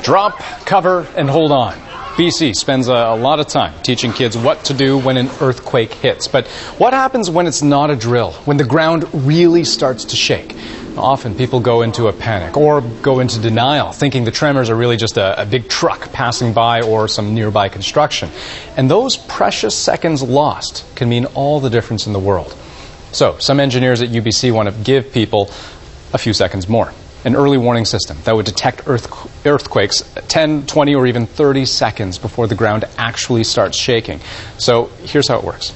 Drop, cover, and hold on. BC spends a lot of time teaching kids what to do when an earthquake hits. But what happens when it's not a drill, when the ground really starts to shake? Often people go into a panic or go into denial, thinking the tremors are really just a big truck passing by or some nearby construction. And those precious seconds lost can mean all the difference in the world. So some engineers at UBC want to give people a few seconds more. An early warning system that would detect earthquakes 10, 20, or even 30 seconds before the ground actually starts shaking. So here's how it works.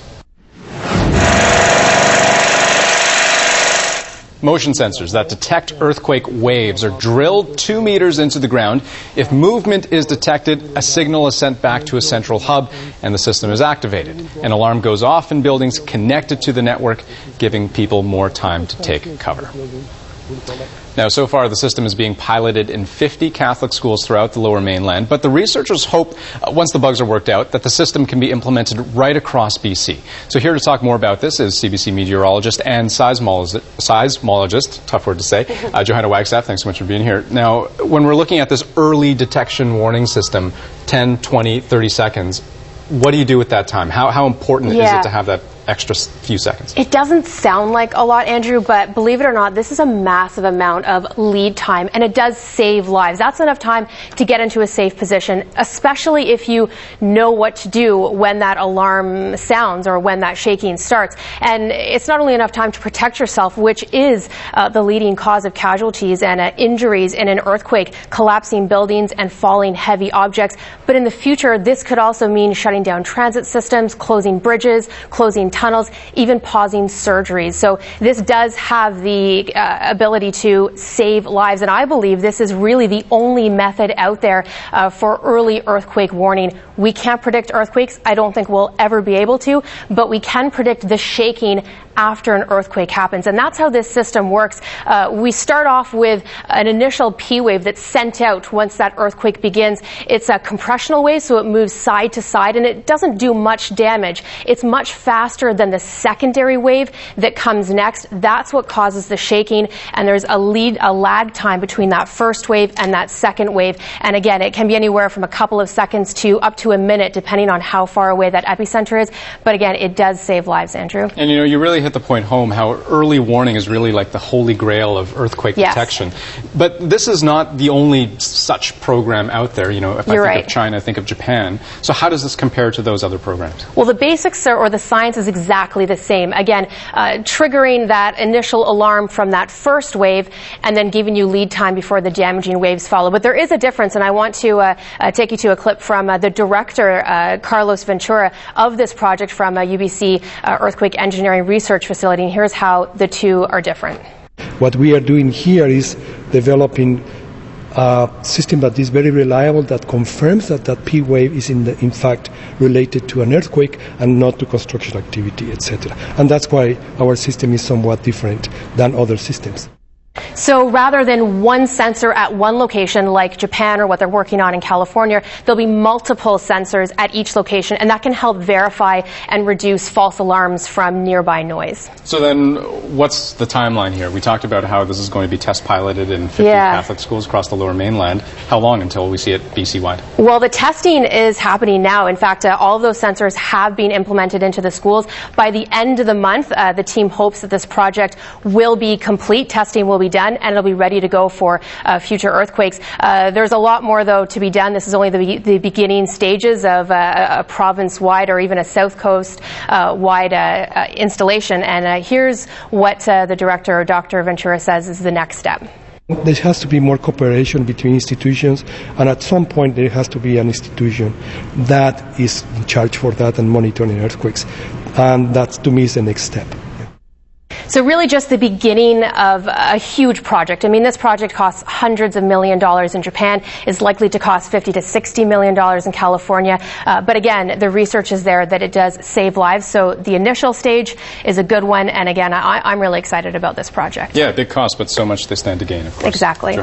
Motion sensors that detect earthquake waves are drilled 2 meters into the ground. If movement is detected, a signal is sent back to a central hub and the system is activated. An alarm goes off in buildings connected to the network, giving people more time to take cover. Now, so far, the system is being piloted in 50 Catholic schools throughout the Lower Mainland, but the researchers hope, once the bugs are worked out, that the system can be implemented right across BC. So here to talk more about this is CBC meteorologist and seismologist, tough word to say, Johanna Wagstaff. Thanks so much for being here. Now, when we're looking at this early detection warning system, 10, 20, 30 seconds, what do you do with that time? How important is it to have that extra few seconds? It doesn't sound like a lot, Andrew, but believe it or not, this is a massive amount of lead time, and it does save lives. That's enough time to get into a safe position, especially if you know what to do when that alarm sounds or when that shaking starts. And it's not only enough time to protect yourself, which is the leading cause of casualties and injuries in an earthquake, collapsing buildings and falling heavy objects, but in the future, this could also mean shutting down transit systems, closing bridges, closing tunnels, even pausing surgeries. So this does have the ability to save lives, and I believe this is really the only method out there for early earthquake warning. We can't predict earthquakes. I don't think we'll ever be able to, but we can predict the shaking after an earthquake happens, and that's how this system works. We start off with an initial P wave that's sent out once that earthquake begins. It's a compressional wave, so it moves side to side, and it doesn't do much damage. It's much faster than the secondary wave that comes next. That's what causes the shaking, and there's a lag time between that first wave and that second wave. And again, it can be anywhere from a couple of seconds to up to a minute, depending on how far away that epicenter is. But again, it does save lives, Andrew. And you really hit the point home how early warning is really like the holy grail of earthquake detection. But this is not the only such program out there. If I think of China, I think of Japan. So how does this compare to those other programs? Well, the basics or the science is exactly the same. Again, triggering that initial alarm from that first wave and then giving you lead time before the damaging waves follow. But there is a difference, and I want to take you to a clip from the director, Carlos Ventura, of this project from UBC Earthquake Engineering Research Facility, and here's how the two are different. What we are doing here is developing a system that is very reliable, that confirms that that P wave is in fact related to an earthquake and not to construction activity, etc. And that's why our system is somewhat different than other systems. So rather than one sensor at one location like Japan or what they're working on in California, there'll be multiple sensors at each location, and that can help verify and reduce false alarms from nearby noise. So then what's the timeline here? We talked about how this is going to be test piloted in 50 Catholic schools across the Lower Mainland. How long until we see it BC-wide? Well, the testing is happening now. In fact, all of those sensors have been implemented into the schools. By the end of the month, the team hopes that this project will be complete. Testing will be done, and it'll be ready to go for future earthquakes. There's a lot more, though, to be done. This is only the beginning stages of a province-wide or even a South Coast-wide installation. And here's what the director, Dr. Ventura, says is the next step. There has to be more cooperation between institutions, and at some point there has to be an institution that is in charge for that and monitoring earthquakes. And that, to me, is the next step. So really just the beginning of a huge project. I mean, this project costs hundreds of $millions in Japan, is likely to cost $50 to $60 million in California. But again, the research is there that it does save lives. So the initial stage is a good one. And again, I'm really excited about this project. Yeah, big cost, but so much they stand to gain, of course. Exactly.